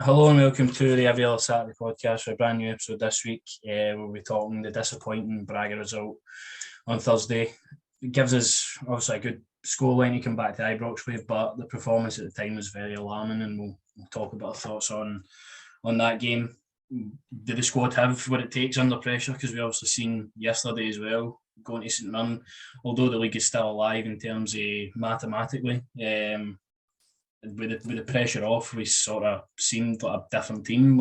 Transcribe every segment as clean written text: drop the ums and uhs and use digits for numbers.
Hello and welcome to the Every Other Saturday podcast for a brand new episode this week. We'll be talking the disappointing Braga result on Thursday. It gives us obviously a good scoreline to come back to Ibrox with, but the performance at the time was very alarming, and we'll talk about our thoughts on that game. Did the squad have what it takes under pressure? Because we obviously seen yesterday as well, going to St Mirren, although the league is still alive in terms of mathematically. With the pressure off, we sort of seemed like a different team.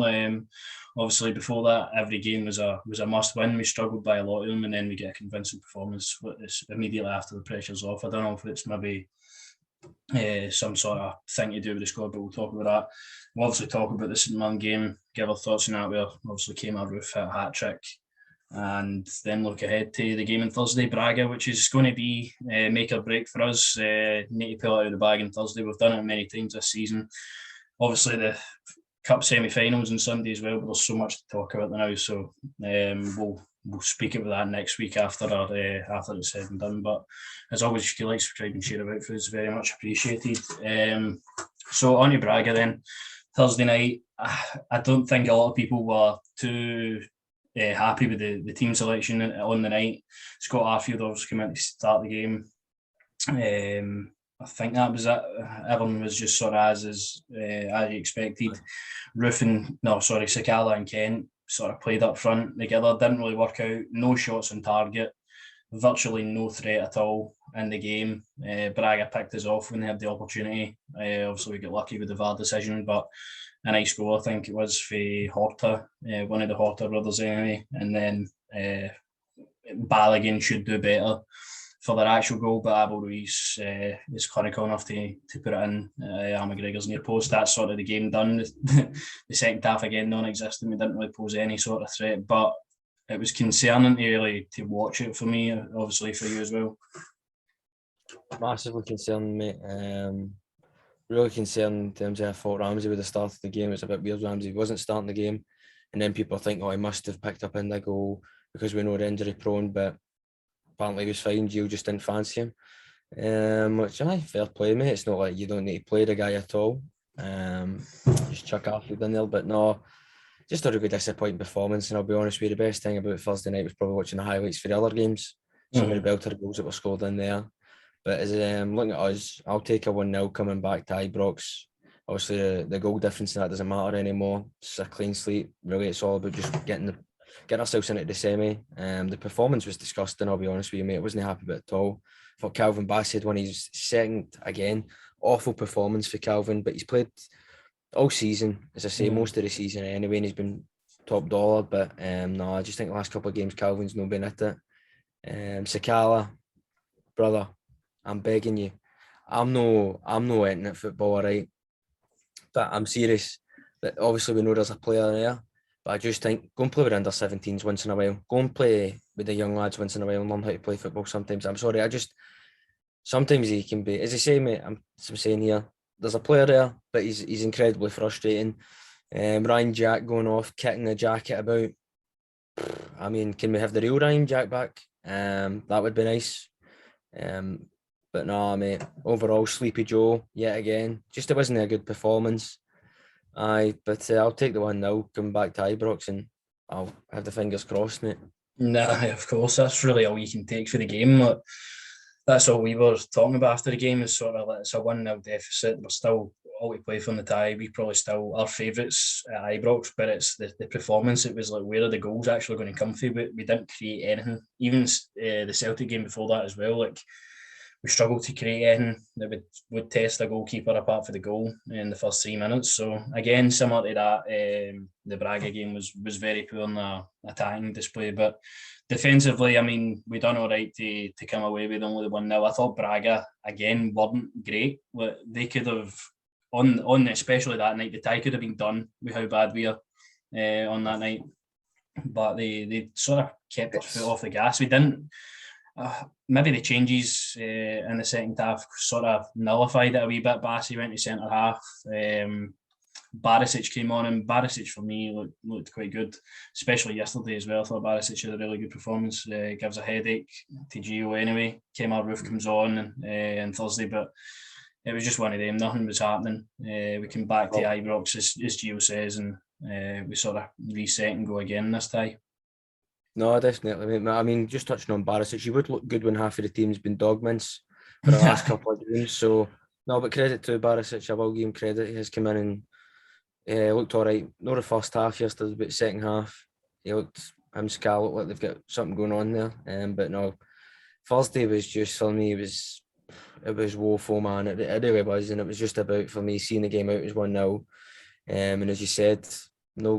Obviously, before that, every game was a must win. We struggled by a lot of them, and then we get a convincing performance immediately after the pressure's off. I don't know if it's maybe some sort of thing to do with the squad, but we'll talk about that. We'll obviously talk about the St Mirren game, give our thoughts on that. We obviously came out Roofe a hat trick, and then look ahead to the game on Thursday, Braga, which is going to be make or break for us. Need to pull it out of the bag on Thursday. We've done it many times this season. Obviously, the Cup semi-finals on Sunday as well, but there's so much to talk about now, so we'll speak about that next week after it's said and done. But as always, if you like, subscribe and share about food, it's very much appreciated. So on to Braga then. Thursday night, I don't think a lot of people were too happy with the team selection on the night. Scott Arfield obviously came in to start the game. I think that was it. Everyone was just sort of as you expected. Sakala and Kent sort of played up front together. Didn't really work out. No shots on target. Virtually no threat at all in the game. Braga picked us off when they had the opportunity. Obviously, we got lucky with the VAR decision, but a nice goal, I think it was, for Horta, one of the Horta brothers anyway. And then Balogun should do better for their actual goal, but Abel Ruiz is clinical enough to put it in McGregor's near post. That's sort of the game done. The second half, again, non-existent. We didn't really pose any sort of threat, but it was concerning to watch it for me, obviously for you as well. Massively concerned, mate. Really concerned in terms of I thought Ramsey would have started the game. It's a bit weird Ramsey wasn't starting the game, and then people think, he must have picked up in the goal because we know they're injury prone, but apparently he was fine. Gio just didn't fancy him, which fair play, mate. It's not like you don't need to play the guy at all. Just chuck Arfield in there, but no, just a really disappointing performance. And I'll be honest with you, the best thing about Thursday night was probably watching the highlights for the other games. Some of the belter goals that were scored in there. But as looking at us, I'll take a 1-0 coming back to Ibrox. Obviously, the goal difference in that doesn't matter anymore. It's a clean slate. Really, it's all about just getting ourselves into the semi. The performance was disgusting, I'll be honest with you, mate. I wasn't happy about it at all. I thought Calvin Bassett when he's second again. Awful performance for Calvin, but he's played all season, as I say, most of the season anyway, and he's been top dollar. But no, I just think the last couple of games Calvin's not been at it. Sakala, brother, I'm begging you. I'm no internet football, right? But I'm serious. But obviously we know there's a player there. But I just think go and play with under 17s once in a while. Go and play with the young lads once in a while and learn how to play football sometimes. I'm sorry, sometimes he can be, as I say, mate, I'm saying here, there's a player there, but he's incredibly frustrating. Ryan Jack going off, kicking the jacket about. I mean, can we have the real Ryan Jack back? That would be nice. But no, mate, overall, Sleepy Joe, yet again. Just it wasn't a good performance. But I'll take the 1-0, come back to Ibrox, and I'll have the fingers crossed, mate. Nah, of course, that's really all you can take for the game. That's all we were talking about after the game, is sort of like it's a 1-0 deficit. We're still all to play from the tie. We probably still are favourites at Ibrox, but it's the performance. It was like, where are the goals actually going to come from? We didn't create anything. Even the Celtic game before that as well, like, we struggled to create anything that would test a goalkeeper apart from the goal in the first 3 minutes. So again, similar to that, the Braga game was very poor in the attacking display, but defensively, I mean, we done all right to come away with only the 1-0. I thought Braga again weren't great. They could have on especially that night, the tie could have been done with how bad we are on that night, but they sort of kept their foot off the gas. We didn't. Maybe the changes in the second half sort of nullified it a wee bit. Bassey went to centre half. Barisic came on, and Barisic for me looked quite good, especially yesterday as well. I thought Barisic had a really good performance. Gives a headache to Gio anyway. Roofe comes on on Thursday, but it was just one of them. Nothing was happening. We came back to Ibrox, as Gio says, and we sort of reset and go again this time. No, definitely, mate. I mean, just touching on Barisic, you would look good when half of the team's been dog mints for the last couple of games. So, no, but credit to Barisic. I will give him credit. He has come in and looked all right. Not the first half yesterday, but second half, he looked, him Scar looked like they've got something going on there. But no, Thursday was just, for me, it was woeful, man. It really was. And it was just about, for me, seeing the game out as 1-0. And as you said, no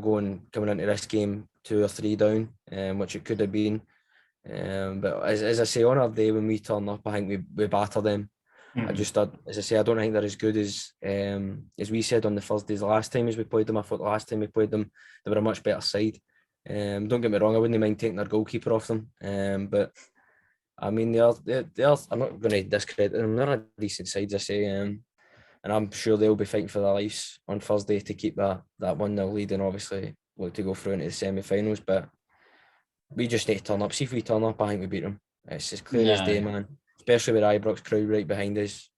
coming into this game 2 or 3 down, which it could have been. But as I say, on our day when we turn up, I think we batter them. As I say, I don't think they're as good as we said on the Thursdays. The last time as we played them, I thought the last time we played them, they were a much better side. Don't get me wrong, I wouldn't mind taking their goalkeeper off them. But I mean, they're I'm not going to discredit them. They're a decent side, I say. And I'm sure they'll be fighting for their lives on Thursday to keep that 1-0 lead and obviously look to go through into the semi-finals. But we just need to turn up. See if we turn up, I think we beat them. It's as clear as day, man. Especially with Ibrox crowd right behind us.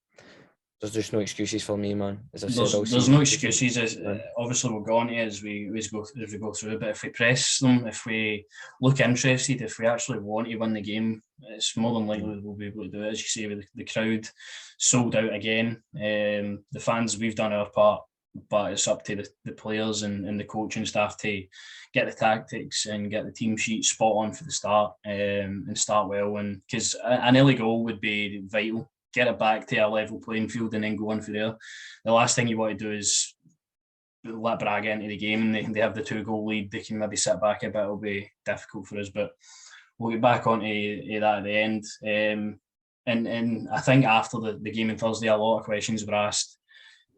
There's just no excuses for me, man. As I said, there's no excuses. Obviously, we'll go on to it as we go through it. But if we press them, if we look interested, if we actually want to win the game, it's more than likely we'll be able to do it. As you say, with the crowd sold out again. The fans, we've done our part, but it's up to the players and the coaching staff to get the tactics and get the team sheet spot on for the start and start well. And because an early goal would be vital. Get it back to a level playing field and then go on for there. The last thing you want to do is let Braga into the game and they have the 2-goal lead. They can maybe sit back a bit. It'll be difficult for us, but we'll get back onto that at the end. And I think after the game on Thursday, a lot of questions were asked.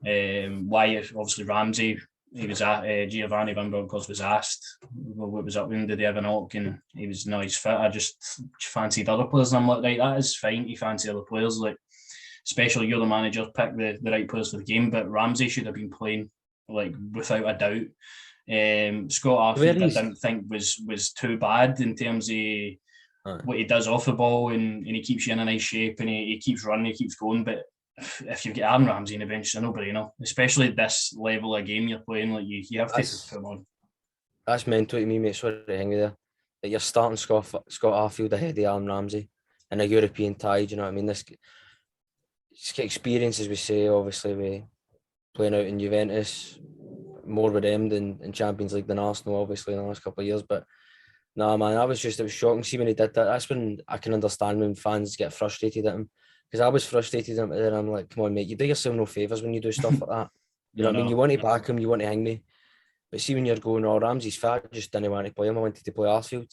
Why, obviously, Ramsey, Giovanni Van Bronckhorst was asked, well, what was up with him? Did he have an knock? And he was, no, he's fit. I just fancied other players. And I'm like, right, that is fine to fancy other players. Like, especially you're the manager, pick the right players for the game. But Ramsey should have been playing, like, without a doubt. Scott Arfield, I didn't think was too bad in terms of what he does off the ball, and he keeps you in a nice shape, and he keeps running, he keeps going. But if you get Aaron Ramsey in the bench, it's a no-brainer. Especially this level of game you're playing, like you have to put him on. That's mental to me, mate. Sorry to hang with there. That you're starting Scott Arfield ahead of Aaron Ramsey in a European tie. You know what I mean? This experience, as we say, obviously, we playing out in Juventus, more with them than in Champions League than Arsenal, obviously, in the last couple of years. But nah, man, it was shocking. See when he did that. That's when I can understand when fans get frustrated at him. Because I was frustrated at him, and I'm like, come on, mate, you do yourself no favours when you do stuff like that. You know what I mean? You want to back him, you want to hang me. But see when you're going, oh, Ramsey's fat, I just didn't want to play him. I wanted to play Arfield.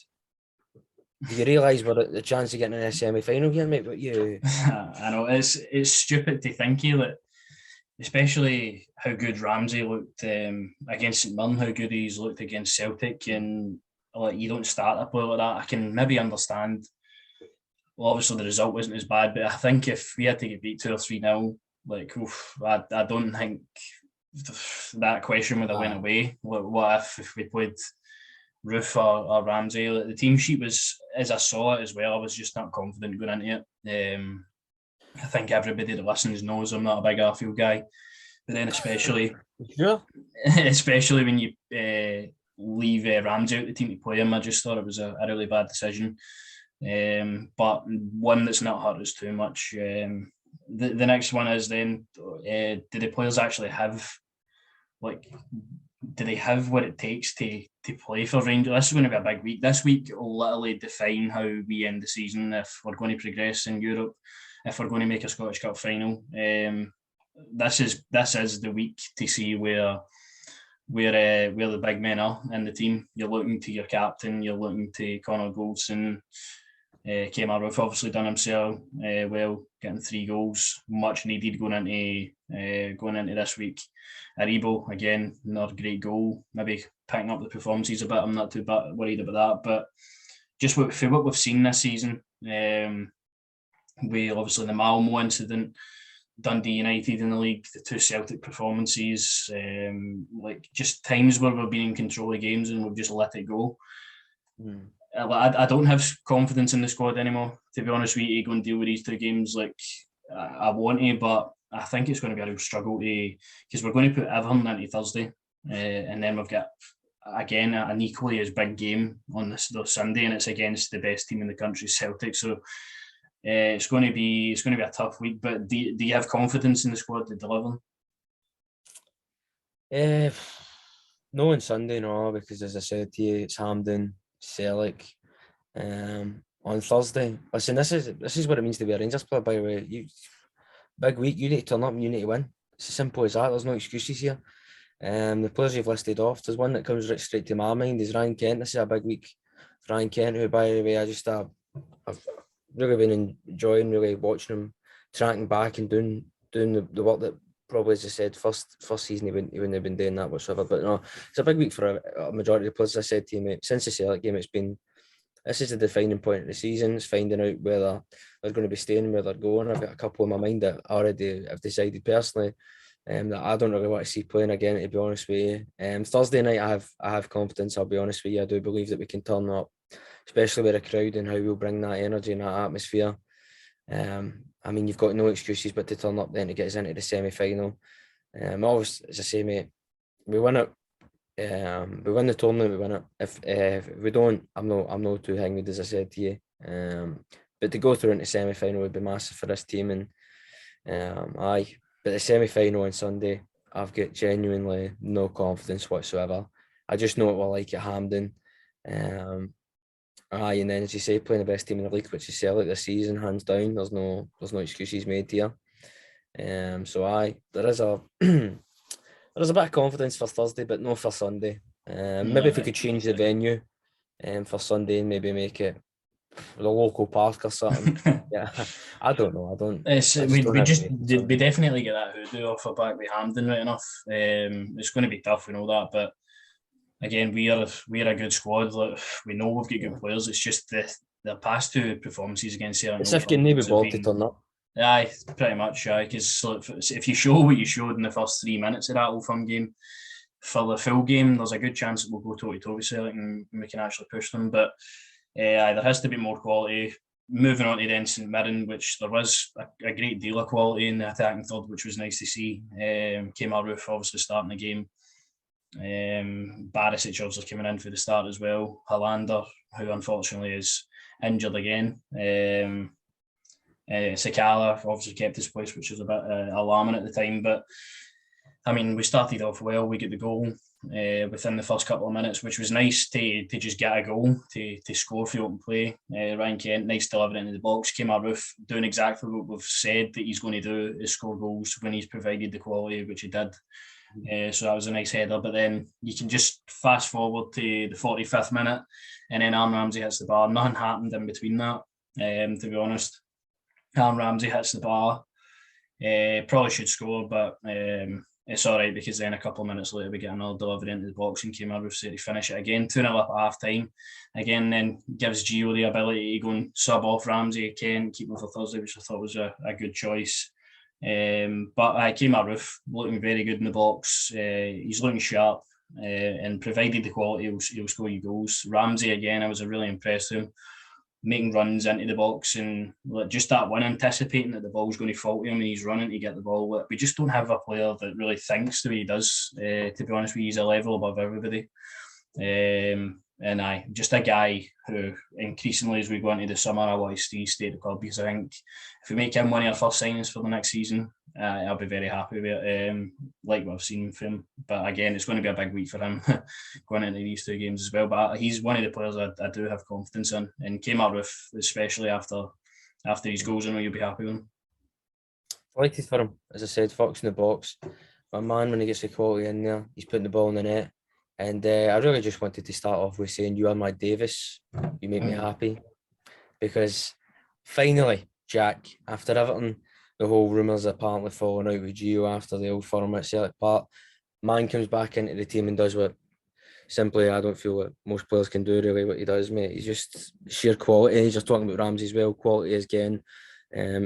Do you realise we're at the chance of getting in a semi-final here, mate? But you... I know, it's stupid to think that, especially how good Ramsey looked against St Mirren, how good he's looked against Celtic, and like you don't start a player like that. I can maybe understand. Well, obviously the result wasn't as bad, but I think if we had to get beat 2 or 3-0, like, I don't think that question would have went away. What if we played Roofe or Ramsey? Like, the team sheet was, as I saw it as well, I was just not confident going into it. I think everybody that listens knows I'm not a big Arfield guy, but then especially when you leave Ramsey out the team to play him, I just thought it was a really bad decision. But one that's not hurt us too much. The next one is then, do the players actually have, like, do they have what it takes to play for Rangers? This is going to be a big week. This week will literally define how we end the season, if we're going to progress in Europe, if we're going to make a Scottish Cup final. This is the week to see where the big men are in the team. You're looking to your captain, you're looking to Connor Goldson. Kemar Roofe obviously done himself well, getting 3 goals, much needed going into this week. Aribo, again, not a great goal, maybe picking up the performances a bit. I'm not too worried about that, but just for what we've seen this season, we obviously the Malmo incident, Dundee United in the league, the 2 Celtic performances, like just times where we've been in control of games and we've just let it go. I don't have confidence in the squad anymore, to be honest with you, to go and deal with these 2 games. Like, I want to, but I think it's going to be a real struggle because we're going to put everything into Thursday, and then we've got again an equally as big game on this Sunday, and it's against the best team in the country, Celtic. So it's going to be a tough week. But do you have confidence in the squad to deliver? No on Sunday, no, because as I said to you, it's Hampden, Celtic. On Thursday, listen, this is what it means to be a Rangers player. By the way, big week, you need to turn up and you need to win. It's as simple as that. There's no excuses here. The players you've listed off, there's one that comes right straight to my mind is Ryan Kent. This is a big week for Ryan Kent, who, by the way, I've really been enjoying really watching him tracking back and doing the work that probably, as I said, first season he wouldn't have been doing that whatsoever. But no, it's a big week for a majority of the players. As I said to you, mate, since the Celtic game, this is the defining point of the season. It's finding out whether they're going to be staying, where they're going. I've got a couple in my mind that I already have decided personally that I don't really want to see playing again, to be honest with you. Thursday night, I have confidence. I'll be honest with you. I do believe that we can turn up, especially with a crowd and how we'll bring that energy and that atmosphere. I mean, you've got no excuses but to turn up then to get us into the semi-final. Always, as I say, mate, we win it. We win the tournament, we win it. If we don't, I'm not too hanged, as I said to you. But to go through into semi-final would be massive for this team, and aye. But the semi-final on Sunday, I've got genuinely no confidence whatsoever. I just know what we're like at Hampden. Aye, and then as you say, playing the best team in the league, which is Celtic this season, hands down. There's no excuses made here. So aye, there is a there's a bit of confidence for Thursday, but no for Sunday. Maybe if we could change the venue for Sunday and maybe make it the local park or something. Yeah, I don't know. We definitely get that hoodoo off our back with Hampden right enough. It's going to be tough, we know that, but again, we're a good squad. Like, we know we've got good players. It's just the past two performances against Celtic. It's if getting maybe ball to turn up. Aye, pretty much. Aye, because if you show what you showed in the first 3 minutes of that Old Firm game, for the full game, there's a good chance that we'll go toe to toe with Celtic and we can actually push them. But there has to be more quality. Moving on to then St Mirren, which there was a great deal of quality in the attacking third, which was nice to see. Roofe obviously starting the game. Barisic obviously coming in for the start as well. Hollander, who unfortunately is injured again. Sakala obviously kept his place, which was a bit alarming at the time. But I mean, we started off well. We get the goal within the first couple of minutes, which was nice to just get a goal to score for the open play. Ryan Kent, nice delivery into the box. Roofe doing exactly what we've said that he's going to do, is score goals when he's provided the quality, which he did. So that was a nice header. But then you can just fast forward to the 45th minute, and then Aaron Ramsey hits the bar. Nothing happened in between that, to be honest. Aaron Ramsey hits the bar. Probably should score, but it's all right, because then a couple of minutes later we get another delivery into the box and Roofe said to finish it again. 2-0 up at half time. Again, then gives Gio the ability to go and sub off Ramsey again, keep him for Thursday, which I thought was a good choice. But Roofe looking very good in the box. He's looking sharp, and provided the quality, he'll score you goals. Ramsey again, I was really impressed with him, making runs into the box, and just that one, anticipating that the ball's going to fall to him and he's running to get the ball. We just don't have a player that really thinks the way he does, to be honest with you. He's a level above everybody. And just a guy who increasingly, as we go into the summer, I want to see stay at the club, because I think if we make him one of our first signings for the next season, I'll be very happy with it, like what I've seen from him. But again, it's going to be a big week for him going into these two games as well. But he's one of the players I do have confidence in, and Roofe, especially after his goals, I know you'll be happy with him. Delighted for him. As I said, Fox in the box. My man, when he gets the quality in there, he's putting the ball in the net. And I really just wanted to start off with saying, you are my Davis. You make me happy. Because finally, Jack, after everything, the whole rumours apparently falling out with Gio after the Old Firm at Celtic Park, man comes back into the team and does what simply I don't feel what most players can do, really, what he does, mate. He's just sheer quality. He's just talking about Ramsey as well. Quality again.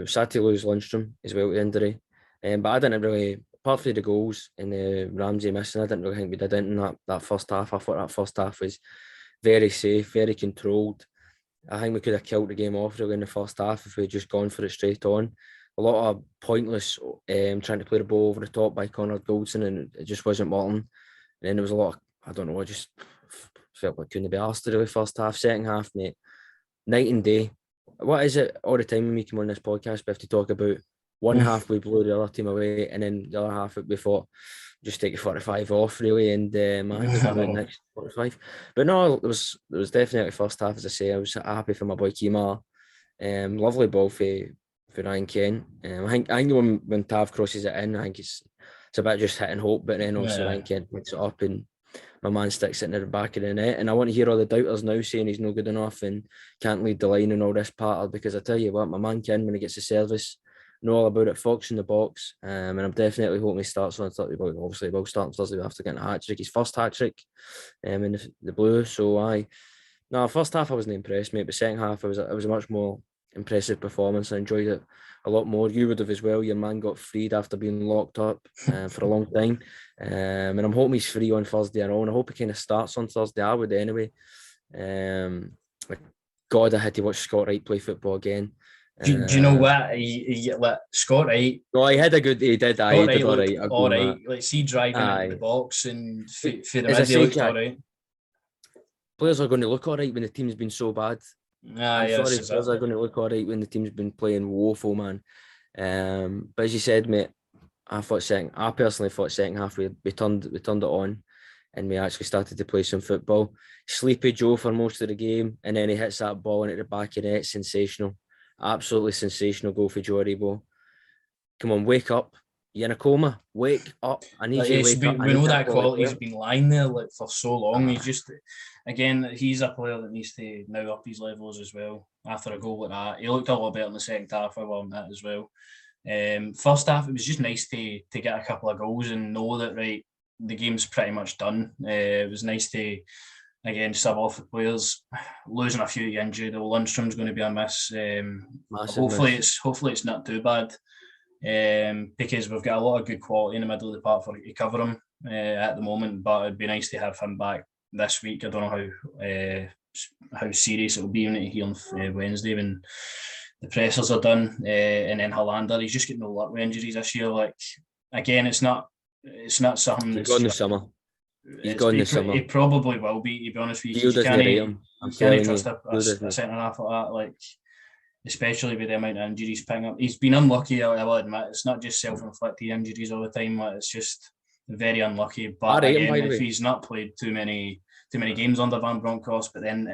Sad to lose Lundstrom as well to injury. But I didn't really, apart from the goals and the Ramsey missing, I didn't really think we did it in that first half. I thought that first half was very safe, very controlled. I think we could have killed the game off really in the first half if we had just gone for it straight on. a lot of pointless trying to play the ball over the top by Connor Goldson, and it just wasn't working. And then there was a lot of, I don't know, I just felt like couldn't be asked to really first half. Second half, mate, night and day. What is it all the time when we come on this podcast? We have to talk about one half we blew the other team away, and then the other half we thought just take 45 off really, and man, we come out next 45. But no, it was definitely first half, as I say. I was happy for my boy Kemar. Lovely ball for Ryan Kent. I think when Tav crosses it in, I think it's a bit just hitting hope, but then obviously Ryan Kent picks it up and my man sticks it in the back of the net. And I want to hear all the doubters now saying he's no good enough and can't lead the line and all this patter, because I tell you what, my man Ken, when he gets the service, know all about it, Fox in the box. And I'm definitely hoping he starts on Thursday. Well, obviously, he will start on Thursday after getting a hat trick. His first hat trick in the blue. So no, first half I wasn't impressed, mate, but second half it was a much more impressive performance. I enjoyed it a lot more. You would have as well. Your man got freed after being locked up for a long time. And I'm hoping he's free on Thursday and all. And I hope he kind of starts on Thursday. I would anyway. God, I had to watch Scott Wright play football again. Do you know what? He like Scott Wright. No, he had a good. He did. He did all right. All right. Like, see driving into the box and for the mid, he looked all right. Players are going to look all right when the team's been so bad. Sorry, players are going to look all right when the team's been playing woeful, man. But as you said, mate, I personally thought second half we turned it on, and we actually started to play some football. Sleepy Joe for most of the game, and then he hits that ball into the back of the net. Sensational, absolutely sensational goal for Joe Aribo. Come on, wake up. You're in a coma. Wake up. I need you to wake up. We know that quality's been lying there for so long. He's just, again, he's a player that needs to now up his levels as well. After a goal like that, he looked a lot better in the second half. I will admit as well. First half, it was just nice to get a couple of goals and know that the game's pretty much done. It was nice to again sub off the players. Losing a few to injury, though, Lundstrom's going to be a miss. Hopefully it's not too bad. Because we've got a lot of good quality in the middle of the park to cover him at the moment, but it'd be nice to have him back this week. I don't know how serious it'll be when it here on Wednesday when the pressers are done, and then Hollander, he's just getting no luck with injuries this year. Like, again, it's not something that's gone this summer. He's gone this summer. He probably will be, to be honest with you. You can't trust a centre half like that. Like, especially with the amount of injuries picking up. He's been unlucky, I will admit. It's not just self-inflicted injuries all the time. It's just very unlucky. But again, if he's not played too many games under Van Bronckhorst, but then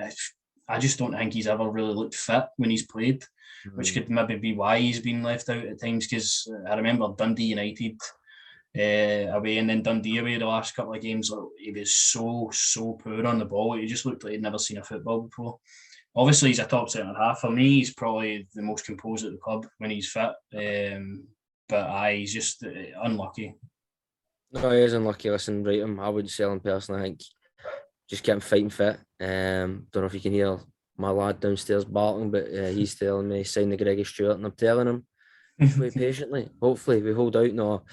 I just don't think he's ever really looked fit when he's played, which could maybe be why he's been left out at times, because I remember Dundee United away and then Dundee away the last couple of games. He was so poor on the ball. He just looked like he'd never seen a football before. Obviously, he's a top centre half. For me, he's probably the most composed at the club when he's fit. But he's just unlucky. No, he is unlucky. Listen, right, I wouldn't sell him personally. I think just get him fighting fit. Don't know if you can hear my lad downstairs barking, but he's telling me sign the Greggy Stewart, and I'm telling him, just wait patiently. Hopefully, we hold out. No,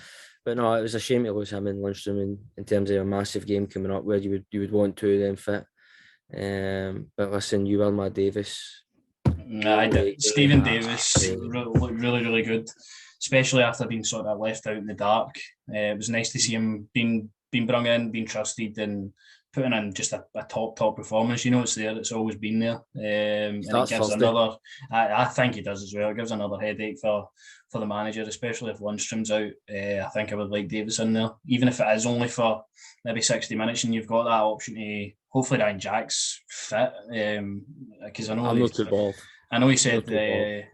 but no, it was a shame to lose him in Lundstrom in terms of a massive game coming up where you would want two of them fit. But listen, you my Davis. I did. Stephen Davis looked really good, especially after being sort of left out in the dark. It was nice to see him being brought in, being trusted, and putting in just a top performance. You know, it's there. It's always been there. And it gives another. I think he does as well. It gives another headache for the manager, especially if Lundstrom's out. I think I would like Davis in there, even if it is only for maybe 60 minutes, and you've got that option to. Hopefully, Ryan Jack's fit, because I know I'm not too involved. I know he said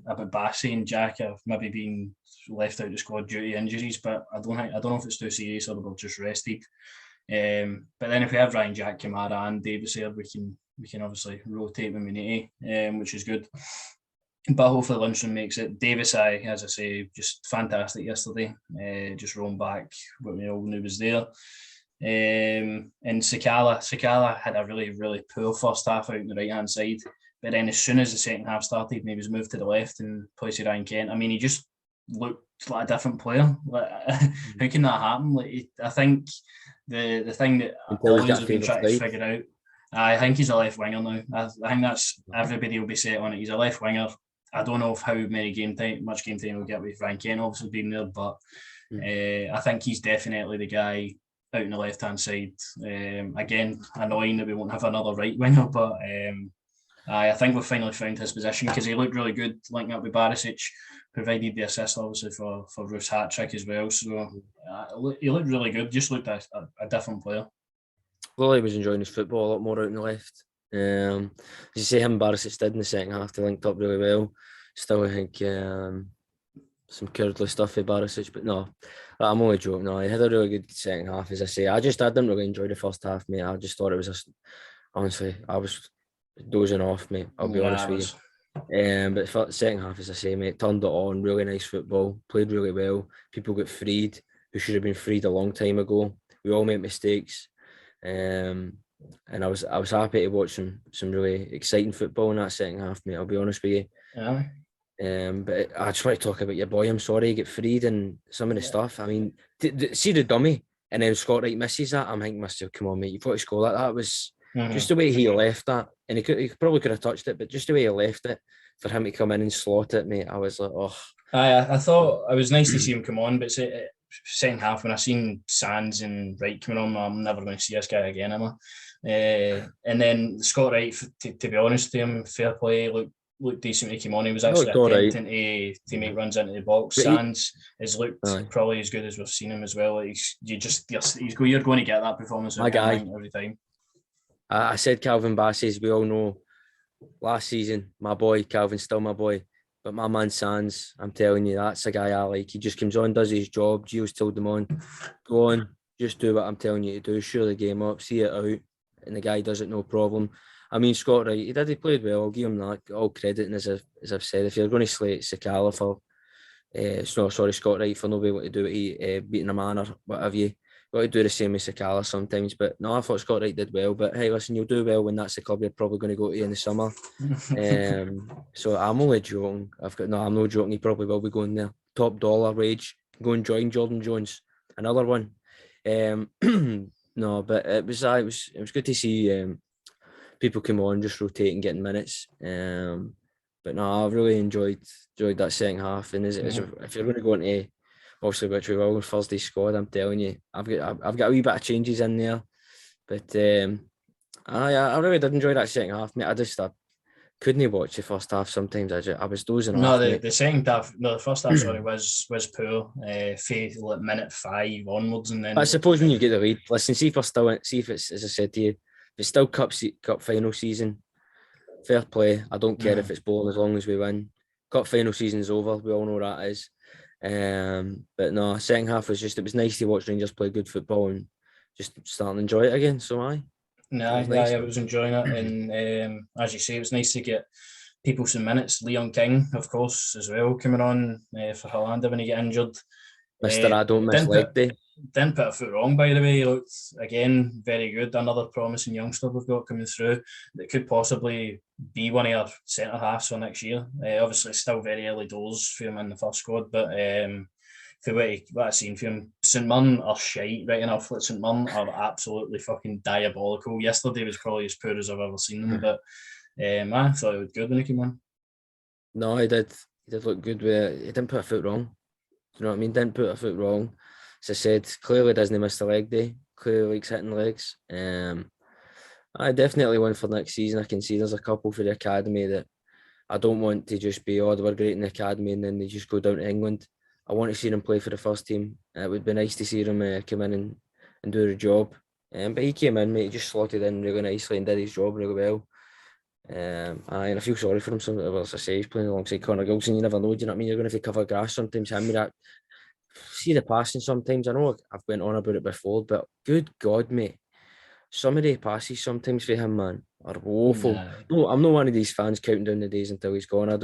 about Bassey and Jack have maybe been left out of the squad due to injuries, but I don't know if it's too serious or they're just rested. But then if we have Ryan Jack, Kamara, and Davis here, we can obviously rotate when we need to, which is good. But hopefully Lundstrom makes it. Davis, as I say, just fantastic yesterday. Just rolling back what we all knew was there. And Sakala had a really, really poor first half out on the right-hand side. But then as soon as the second half started and he was moved to the left in place of Ryan Kent, I mean, he just looked like a different player. Like, how can that happen? Like, I think the thing that Lions have been trying to figure out, I think he's a left winger now. I think that's everybody will be set on it. He's a left winger. I don't know how much game time we'll get with Ryan Kent obviously being there, but I think he's definitely the guy out on the left-hand side. Again, annoying that we won't have another right winger, but I think we've finally found his position because he looked really good linking up with Barisic, provided the assist obviously for Roofe's hat trick as well. So he looked really good, just looked a different player. Well, he was enjoying his football a lot more out on the left. As you say, him and Barisic did in the second half, they linked up really well. Still, I think some curdly stuff with Barisic, but no, I'm only joking. No, he had a really good second half, as I say. I didn't really enjoy the first half, mate. I just thought it was honestly, I was dozing off, mate. I'll be honest with you. But for the second half, as I say, mate, turned it on. Really nice football, played really well. People got freed who should have been freed a long time ago. We all made mistakes, and I was happy to watch some really exciting football in that second half, mate. I'll be honest with you. Yeah. But I just want to talk about your boy. I'm sorry he get freed and some of the stuff. I mean, see the dummy, and then Scott Wright misses that. I'm thinking myself, come on, mate, you've got to score that. That was just the way he left that, and he probably could have touched it, but just the way he left it for him to come in and slot it, mate. I was like, oh. I thought it was nice to see him come on, but second half when I seen Sands and Wright coming on, I'm never going to see this guy again, am I? And then Scott Wright, to be honest with him, fair play, looked decent when he came on. He was actually attempting to make runs into the box. But Sands has looked probably as good as we've seen him as well. You're going to get that performance my guy every time. I said Calvin Bassey, as we all know, last season, my boy, Calvin's still my boy. But my man Sands, I'm telling you, that's a guy I like. He just comes on, does his job. Gio's told him on, go on, just do what I'm telling you to do. Shore the game up, see it out. And the guy does it, no problem. I mean, Scott Wright, he played well. I'll give him that, all credit. And as I've said, if you're going to slate Sakala for, Scott Wright for not being able to do it, beating a man or whatever, you got to do the same as Sakala sometimes. But no, I thought Scott Wright did well. But hey, listen, you'll do well when that's the club you're probably going to go to in the summer. So I'm only joking. I'm not joking. He probably will be going there. Top dollar wage. Go and join Jordan Jones. Another one. No, but it was good to see people come on, just rotating, getting minutes. But no, I really enjoyed that second half. And if you're going to go into, obviously, which we will, Thursday squad, I'm telling you, I've got a wee bit of changes in there. But I really did enjoy that second half, mate. I couldn't watch the first half. Sometimes I was dozing off. No, the second half, the first half, sorry, was poor. Like minute 5 onwards, and then I suppose when you get the lead, listen, see if it's, as I said to you, if it's still cup final season, fair play. I don't care if it's bowling as long as we win. Cup final season's over. We all know that is. But no, second half was it was nice to watch Rangers play good football and just starting to enjoy it again. So I was enjoying it, and as you say, it was nice to get people some minutes. Leon King, of course, as well, coming on for Hollanda when he got injured. Mr. I don't miss leg day. Didn't put a foot wrong, by the way. He looked, again, very good. Another promising youngster we've got coming through that could possibly be one of our centre-halves for next year. Obviously, it's still very early doors for him in the first squad, but for what I've seen from him, St Mirren are shite, right enough. Like, St Mirren are absolutely fucking diabolical. Yesterday was probably as poor as I've ever seen them, but I thought it was good when he came on. No, he did. He did look good. He didn't put a foot wrong. Do you know what I mean? Didn't put a foot wrong. As I said, clearly doesn't miss the leg day. Clearly likes hitting legs. I definitely one for next season. I can see there's a couple for the academy that I don't want to just be, they were great in the academy and then they just go down to England. I want to see them play for the first team. It would be nice to see them come in and do the job. But he came in, mate. He just slotted in really nicely and did his job really well. And I feel sorry for him. As I say, he's playing alongside Connor Gilson. You never know. Do you know what I mean? You're going to have to cover grass sometimes. See the passing sometimes. I know I've went on about it before, but good God, mate. Some of the passes sometimes for him, man, are woeful. No, I'm not one of these fans counting down the days until he's gone. I'm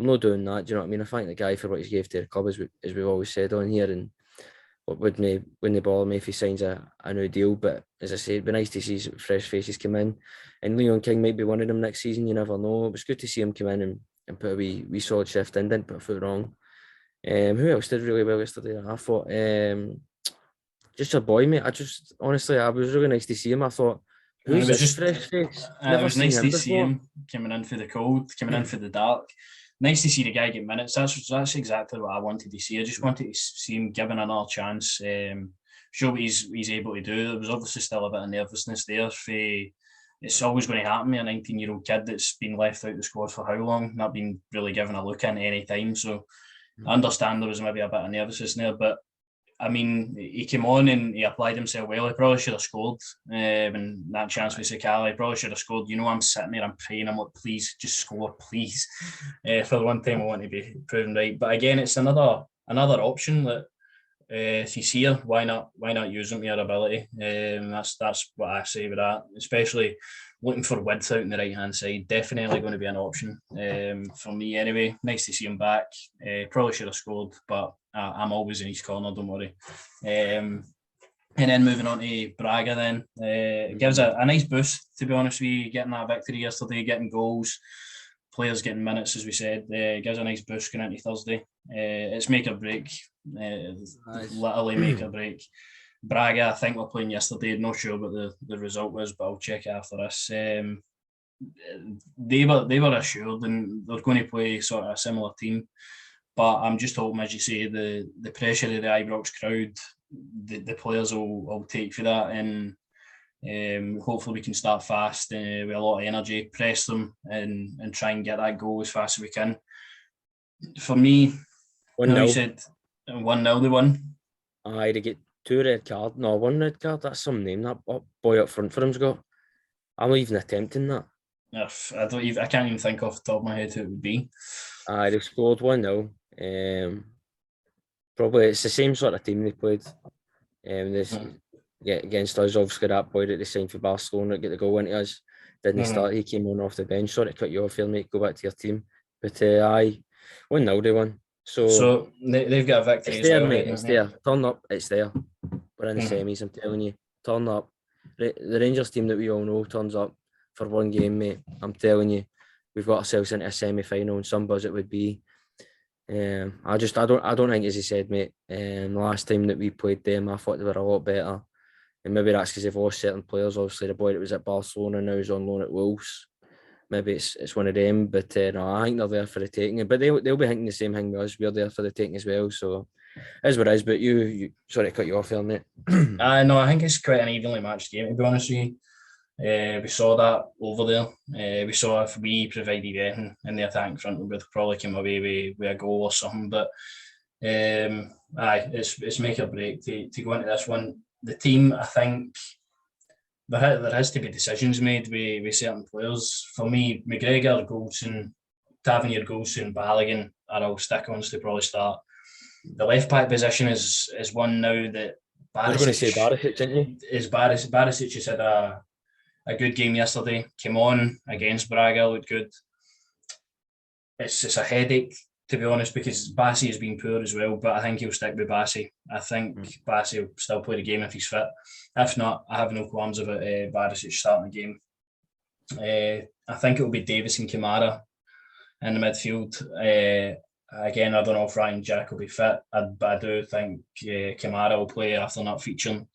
not doing that. Do you know what I mean? I thank the guy for what he gave to the club, as we've always said on here. And what wouldn't bother me if he signs a new deal. But as I say, it'd be nice to see fresh faces come in. And Leon King might be one of them next season. You never know. It was good to see him come in and put a wee solid shift in. Didn't put a foot wrong. Who else did really well yesterday? I thought just a boy, mate. Honestly, I was really nice to see him. I thought And it Who's was this just, fresh face? it Never was seen nice him to see before. him coming in for the cold, coming in for the dark. Nice to see the guy get minutes. That's exactly what I wanted to see. I just wanted to see him given another chance, show what he's able to do. There was obviously still a bit of nervousness there. It's always going to happen with a 19-year-old kid that's been left out the squad for how long, not been really given a look in any time. So I understand there was maybe a bit of nervousness there, but I mean, he came on and he applied himself well. He probably should have scored when that chance with Sakala. He probably should have scored. You know, I'm sitting there, I'm praying, I'm like, please, just score, please. For the one time I want to be proven right. But again, it's another option that if he's here, why not use him to your ability? That's what I say with that. Especially looking for width out on the right hand side, definitely going to be an option for me anyway. Nice to see him back. Probably should have scored, but I'm always in his corner. Don't worry. And then moving on to Braga, then it gives a nice boost, to be honest with you, getting that victory yesterday, getting goals, players getting minutes, as we said. Gives a nice boost going into Thursday. It's make or break. Literally make or break. Braga, I think we're playing yesterday. Not sure what the result was, but I'll check it after this. They were assured, and they're going to play sort of a similar team. But I'm just hoping, as you say, the pressure of the Ibrox crowd, the players will take for that, and hopefully we can start fast with a lot of energy, press them, and try and get that goal as fast as we can. For me, 1-0. You said 1-0 they won. Aye, they get 2 red cards. No, 1 red card. That's some name that boy up front for him's got. I'm not even attempting that. I can't even think off the top of my head who it would be. Aye, they scored 1-0. Probably it's the same sort of team they played. Against us, obviously that boy that they signed for Barcelona get the goal into us. Didn't start. He came on off the bench. Sorry to cut you off here, mate. Go back to your team. But aye, 1-0 they won. So they've got a victory. It's there, well, mate. It's there. Turn up. It's there. We're in the semis. I'm telling you. Turn up. The Rangers team that we all know turns up for one game, mate. I'm telling you, we've got ourselves into a semi-final, and some buzz it would be. I don't think, as you said, mate. The last time that we played them, I thought they were a lot better, and maybe that's because they've lost certain players. Obviously, the boy that was at Barcelona now is on loan at Wolves. Maybe it's one of them, but no, I think they're there for the taking. But they'll be thinking the same thing with us. We're there for the taking as well. So, as what it is. But you sorry to cut you off here, mate. No, I think it's quite an evenly matched game, to be honest with you. We saw that over there. We saw if we provided anything in the attacking front, we would probably come away with a goal or something. But it's make or break to go into this one. The team, I think, there has to be decisions made with certain players. For me, McGregor, Goldson, Tavernier, Goldson, Balogun are all stick-ons to probably start. The left back position is one now that Barisic. You're going to say Barisic, didn't you? Is Barisic has had a good game yesterday. Came on against Braga, looked good. It's a headache, to be honest, because Bassi has been poor as well, but I think he'll stick with Bassi. I think Bassi will still play the game if he's fit. If not, I have no qualms about Barisic starting the game. I think it will be Davis and Kamara in the midfield. Again, I don't know if Ryan Jack will be fit, but I do think Kamara will play after not featuring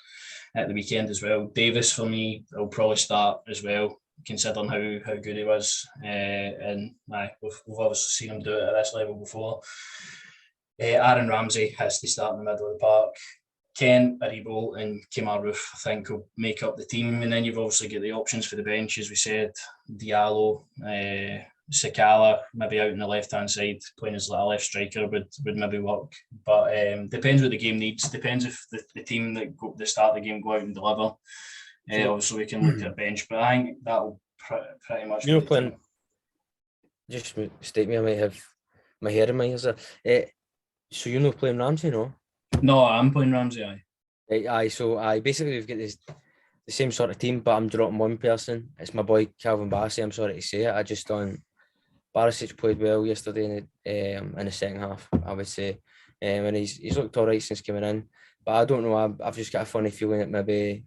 at the weekend as well. Davis, for me, will probably start as well, considering how good he was. And we've obviously seen him do it at this level before. Aaron Ramsey has to start in the middle of the park. Ken, Aribo and Kemar Roofe, I think, will make up the team. And then you've obviously got the options for the bench, as we said. Diallo, Sakala, maybe out on the left-hand side, playing as a left striker would maybe work. But depends what the game needs. Depends if the team that start the game go out and deliver. Obviously, we can look at a bench. But I think that'll pretty much be the team. Just mistake me, I might have my hair in my ears. So you're not playing Ramsey, no? No, I'm playing Ramsey, aye. So basically we've got the same sort of team, but I'm dropping one person. It's my boy Calvin Bassey. I'm sorry to say it. I just done. Barisic played well yesterday in the second half, I would say, and he's looked all right since coming in. But I don't know. I've just got a funny feeling that maybe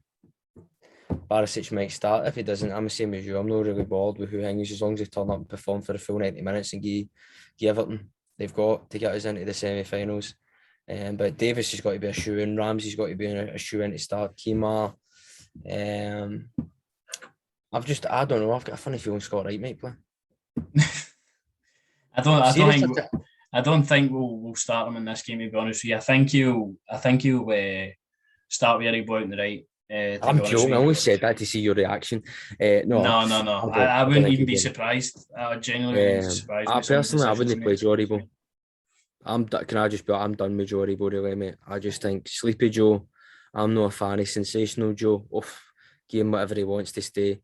Barisic might start. If he doesn't, I'm the same as you. I'm not really bored with who hangs as long as they turn up and perform for the full 90 minutes and give Everton they've got to get us into the semi-finals. But Davis has got to be a shoe-in. Ramsey's got to be a shoe-in to start. Kemar. I don't know. I've got a funny feeling Scott Wright might play. I don't Serious, think I don't think we'll start him in this game. To be honest with you, I think he'll start with Eric Boyd on the right. I'm joking. I only said that to see your reaction. No, No. I I don't wouldn't think even he be did. surprised. I genuinely wouldn't be surprised. I With some of the personally, I decisions he wouldn't play makes. Joe Rebo. Can I just be? I'm done with Joe Rebo, really, mate. I just think Sleepy Joe. I'm not a fan of Sensational Joe. Give him whatever he wants to stay.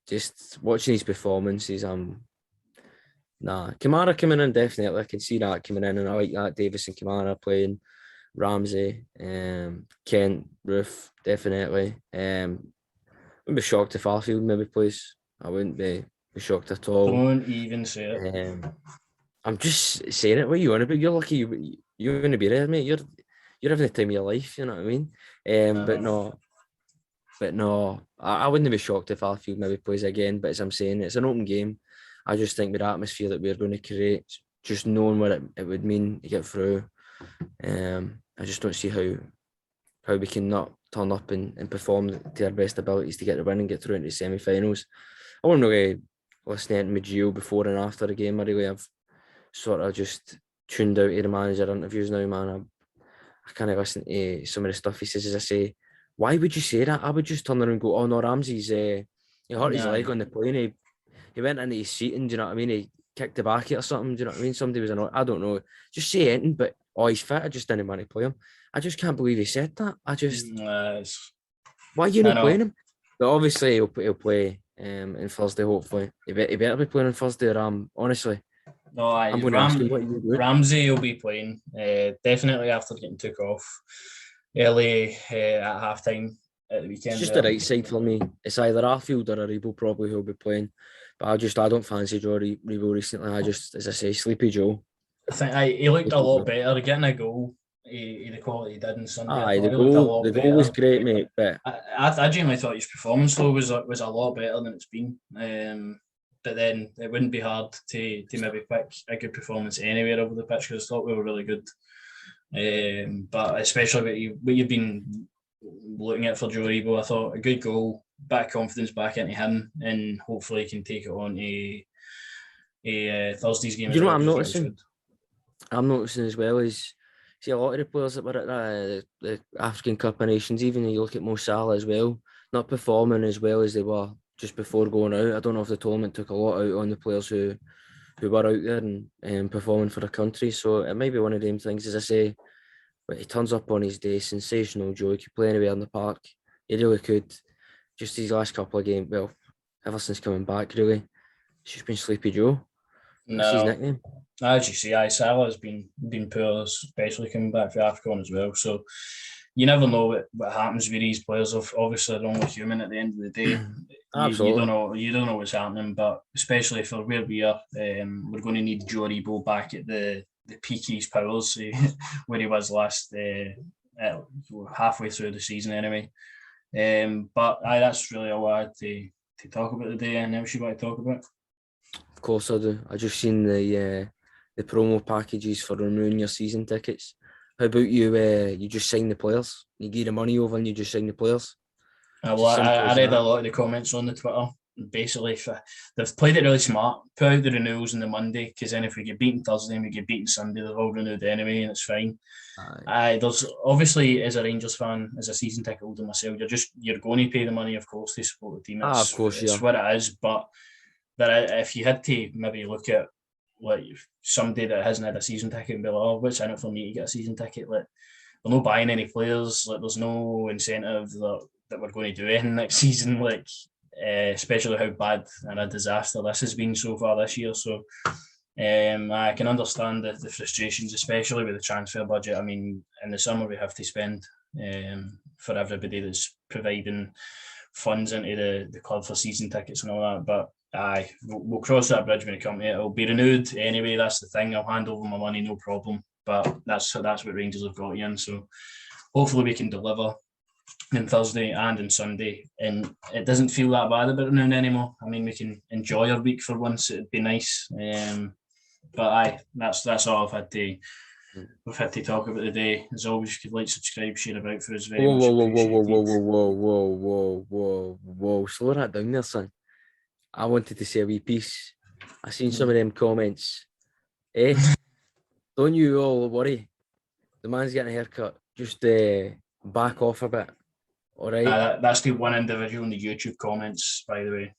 Just watching his performances. Kamara coming in definitely. I can see that coming in, and I like that Davis and Kamara playing. Ramsey, Kent, Roofe, definitely. I wouldn't be shocked if Arfield maybe plays. I wouldn't be shocked at all. Don't even say it. I'm just saying it. What are you on about? You're lucky you're going to be there, mate. You're having the time of your life. You know what I mean? But no. I wouldn't be shocked if Arfield maybe plays again. But as I'm saying, it's an open game. I just think with the atmosphere that we're going to create, just knowing what it would mean to get through. I just don't see how we can not turn up and perform to our best abilities to get the win and get through into the semi-finals. I wasn't really listening to Gio before and after the game. I've sort of just tuned out of the manager interviews now, man. I can't listen to some of the stuff he says. As I say, why would you say that? I would just turn around and go, oh no, Ramsey's he hurt his leg on the plane. He went into his seating, do you know what I mean? He kicked the back or something, do you know what I mean? Somebody was annoyed. I don't know. Just say anything, but he's fit. I just didn't want to play him. I just can't believe he said that. Why are you not playing him? But obviously he'll play on Thursday, hopefully. He better be playing on Thursday, honestly. No, I'm going to ask him what you do. Ramsey will be playing, definitely after getting took off early at half-time at the weekend. It's just the right side for me. It's either Arfield or Rebo probably who'll be playing. But I don't fancy Joe Rebo recently. I just, as I say, Sleepy Joe. I think he looked a lot better getting a goal. The quality he did on Sunday. The goal was great, mate. But I genuinely thought his performance though was a lot better than it's been. But then it wouldn't be hard to maybe pick a good performance anywhere over the pitch because I thought we were really good. But especially what you've been looking at for Joe Rebo, I thought a good goal, back confidence back into him, and hopefully he can take it on to Thursday's game. You know what I'm noticing? I'm noticing as well is see a lot of the players that were at the African Cup of Nations, even you look at Mo Salah as well, not performing as well as they were just before going out. I don't know if the tournament took a lot out on the players who were out there and performing for the country. So it might be one of them things, as I say, but he turns up on his day, sensational Joe. He could play anywhere in the park. He really could. Just these last couple of games, well, ever since coming back, really, it's just been Sleepy Joe. That's his nickname. As you see, Salah's been poor, especially coming back for AFCON as well. So you never know what happens with these players. Obviously, they're only human at the end of the day. Absolutely. You don't know what's happening, but especially for where we are, we're going to need Joe Rebo back at the peak of his powers where he was last halfway through the season anyway. But that's really all I had to talk about today. And else you want to talk about? Of course I do. I just seen the promo packages for renewing your season tickets. How about you? You just sign the players. You give the money over and you just sign the players. I read a lot of the comments on the Twitter. Basically, they've played it really smart. Put out the renewals on the Monday because then if we get beaten Thursday and we get beaten Sunday, they're all renewed anyway, and it's fine. There's obviously, as a Rangers fan, as a season ticket holder myself, you're going to pay the money, of course, to support the team. Of course, it's what it is. But if you had to maybe look at like somebody that hasn't had a season ticket and be like, oh, what's in it for me to get a season ticket? Like, they're not buying any players. Like, there's no incentive that we're going to do anything next season. Like, especially how bad and a disaster this has been so far this year. So I can understand the frustrations, especially with the transfer budget. I mean, in the summer we have to spend for everybody that's providing funds into the club for season tickets and all that. But we'll cross that bridge when it comes to it. It'll be renewed anyway. That's the thing. I'll hand over my money, no problem. But that's what Rangers have got you in. So hopefully we can deliver on Thursday and on Sunday, and it doesn't feel that bad about renewing anymore. I mean, we can enjoy our week for once. It'd be nice. But that's all I've had to we've had to talk about today. As always, you could like, subscribe, share about for us. Very Whoa, much whoa, whoa, whoa, whoa, appreciated. whoa, whoa, whoa, whoa, whoa, whoa. Slow that down there, son. I wanted to say a wee piece. I seen some of them comments. Don't you all worry. The man's getting a haircut. Just back off a bit. All right. That's the one individual in the YouTube comments, by the way.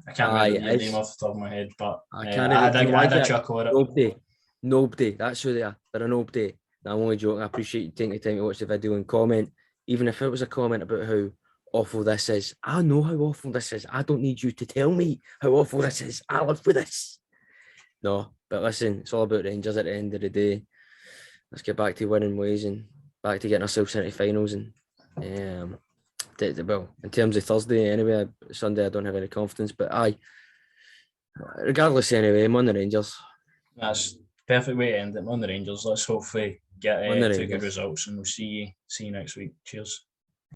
I can't remember your name off the top of my head, but I can't I even. had a chuckle at it. Nobody. That's who they are. They're a nobody. Now, I'm only joking. I appreciate you taking the time to watch the video and comment. Even if it was a comment about how awful this is, I know how awful this is. I don't need you to tell me how awful this is. I live with this. No, but listen, it's all about Rangers at the end of the day. Let's get back to winning ways and back to getting ourselves into finals. And well, in terms of Thursday, anyway, Sunday, I don't have any confidence. But regardless, anyway, I'm on the Rangers. That's perfect way to end it. I'm on the Rangers. Let's hopefully get two good results, and we'll see you next week. Cheers.